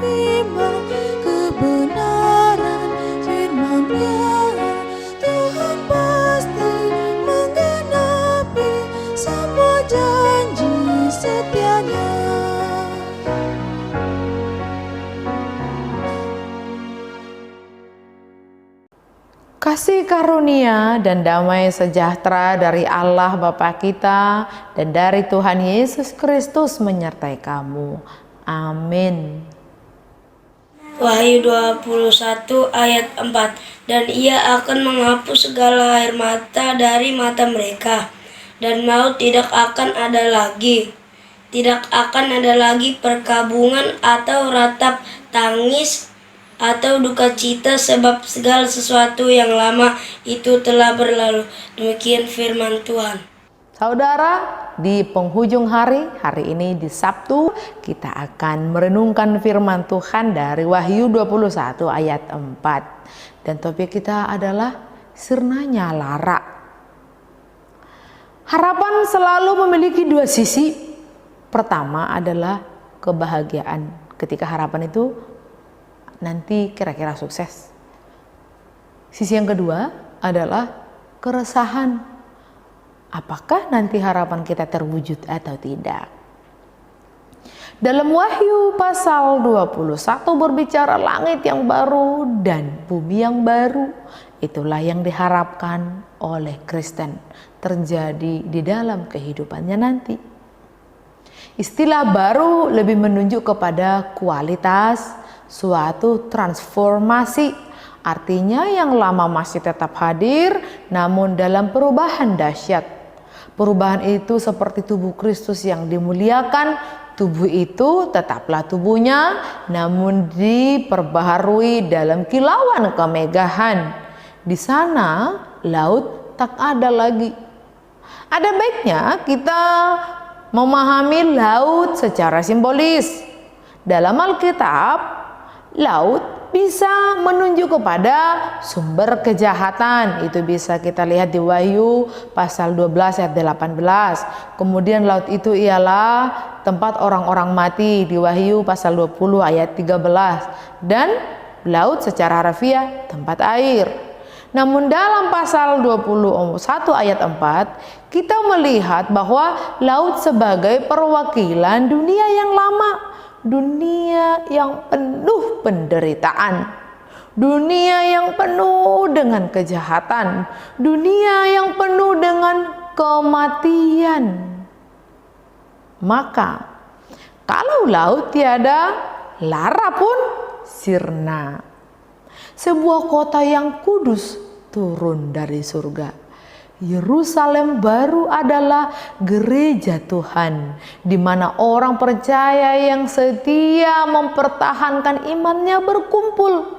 iman, kebenaran firman-Nya. Tuhan pasti menggenapi semua janji setia-Nya. Kasih karunia dan damai sejahtera dari Allah Bapa kita dan dari Tuhan Yesus Kristus menyertai kamu. Amin. Wahyu 21 ayat 4. Dan Ia akan menghapus segala air mata dari mata mereka, dan maut tidak akan ada lagi. Tidak akan ada lagi perkabungan atau ratap tangis atau duka cita, sebab segala sesuatu yang lama itu telah berlalu. Demikian firman Tuhan. Saudara, di penghujung hari ini di Sabtu, kita akan merenungkan firman Tuhan dari Wahyu 21 ayat 4. Dan topik kita adalah sirnanya lara. Harapan selalu memiliki dua sisi. Pertama adalah kebahagiaan. Ketika harapan itu nanti kira-kira sukses. Sisi yang kedua adalah keresahan. Apakah nanti harapan kita terwujud atau tidak? Dalam Wahyu pasal 21 berbicara langit yang baru dan bumi yang baru. Itulah yang diharapkan oleh Kristen terjadi di dalam kehidupannya nanti. Istilah baru lebih menunjuk kepada kualitas suatu transformasi, artinya yang lama masih tetap hadir namun dalam perubahan dahsyat. Perubahan itu seperti tubuh Kristus yang dimuliakan. Tubuh itu tetaplah tubuhnya namun diperbaharui dalam kilauan kemegahan. Di sana laut tak ada lagi. Ada baiknya kita memahami laut secara simbolis. Dalam Alkitab, laut bisa menunjuk kepada sumber kejahatan. Itu bisa kita lihat di Wahyu pasal 12 ayat 18. Kemudian laut itu ialah tempat orang-orang mati di Wahyu pasal 20 ayat 13. Dan laut secara harfiah tempat air. Namun dalam pasal 21 ayat 4 kita melihat bahwa laut sebagai perwakilan dunia yang lama. Dunia yang penuh penderitaan, dunia yang penuh dengan kejahatan, dunia yang penuh dengan kematian. Maka kalau laut tiada, lara pun sirna. Sebuah kota yang kudus turun dari surga. Yerusalem baru adalah gereja Tuhan, di mana orang percaya yang setia mempertahankan imannya berkumpul.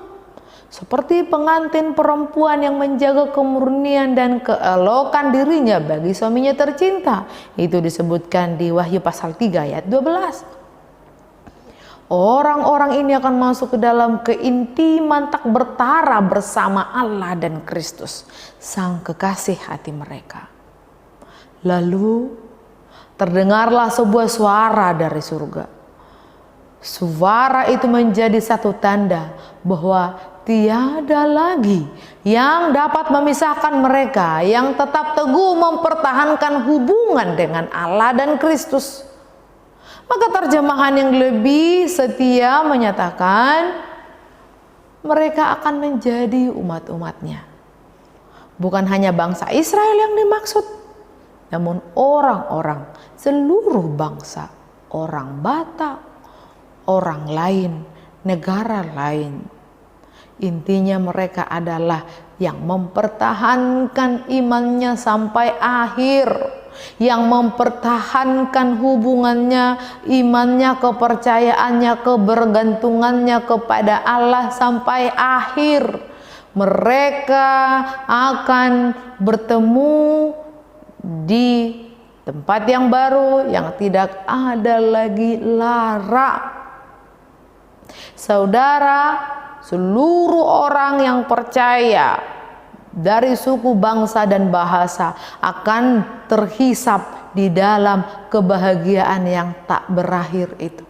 Seperti pengantin perempuan yang menjaga kemurnian dan keelokan dirinya bagi suaminya tercinta. Itu disebutkan di Wahyu pasal 3 ayat 12. Orang-orang ini akan masuk ke dalam keintiman tak bertara bersama Allah dan Kristus, Sang Kekasih hati mereka. Lalu terdengarlah sebuah suara dari surga. Suara itu menjadi satu tanda bahwa tiada lagi yang dapat memisahkan mereka yang tetap teguh mempertahankan hubungan dengan Allah dan Kristus. Maka terjemahan yang lebih setia menyatakan mereka akan menjadi umat-umatnya. Bukan hanya bangsa Israel yang dimaksud, namun orang-orang seluruh bangsa, orang Batak, orang lain, negara lain. Intinya mereka adalah yang mempertahankan imannya sampai akhir, yang mempertahankan hubungannya, imannya, kepercayaannya, kebergantungannya kepada Allah sampai akhir. Mereka akan bertemu di tempat yang baru yang tidak ada lagi lara. Saudara, seluruh orang yang percaya dari suku, bangsa, dan bahasa akan terhisap di dalam kebahagiaan yang tak berakhir itu.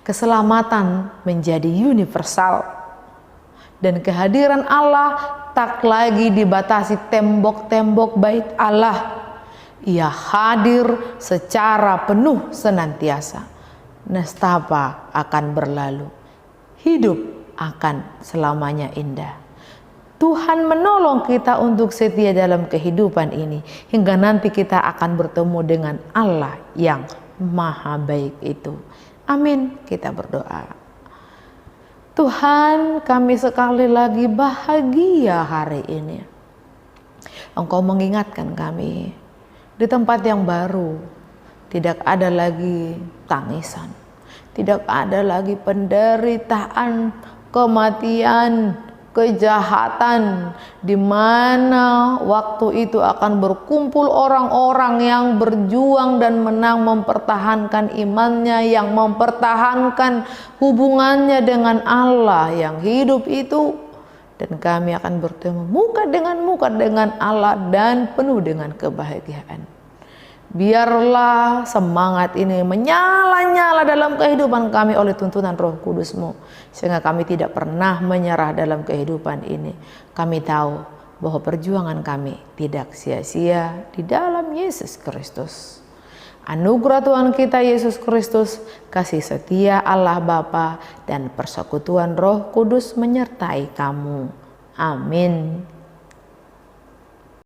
Keselamatan menjadi universal. Dan kehadiran Allah tak lagi dibatasi tembok-tembok bait Allah. Ia hadir secara penuh senantiasa. Nestapa akan berlalu. Hidup akan selamanya indah. Tuhan menolong kita untuk setia dalam kehidupan ini hingga nanti kita akan bertemu dengan Allah yang maha baik itu. Amin. Kita berdoa. Tuhan, kami sekali lagi bahagia hari ini. Engkau mengingatkan kami di tempat yang baru. Tidak ada lagi tangisan, tidak ada lagi penderitaan, kematian, kejahatan, di mana waktu itu akan berkumpul orang-orang yang berjuang dan menang mempertahankan imannya, yang mempertahankan hubungannya dengan Allah yang hidup itu, dan kami akan bertemu muka dengan Allah dan penuh dengan kebahagiaan. Biarlah semangat ini menyala-nyala dalam kehidupan kami oleh tuntunan Roh Kudus-Mu, sehingga kami tidak pernah menyerah dalam kehidupan ini. Kami tahu bahwa perjuangan kami tidak sia-sia di dalam Yesus Kristus. Anugerah Tuhan kita Yesus Kristus, kasih setia Allah Bapa, dan persekutuan Roh Kudus menyertai kamu. Amin.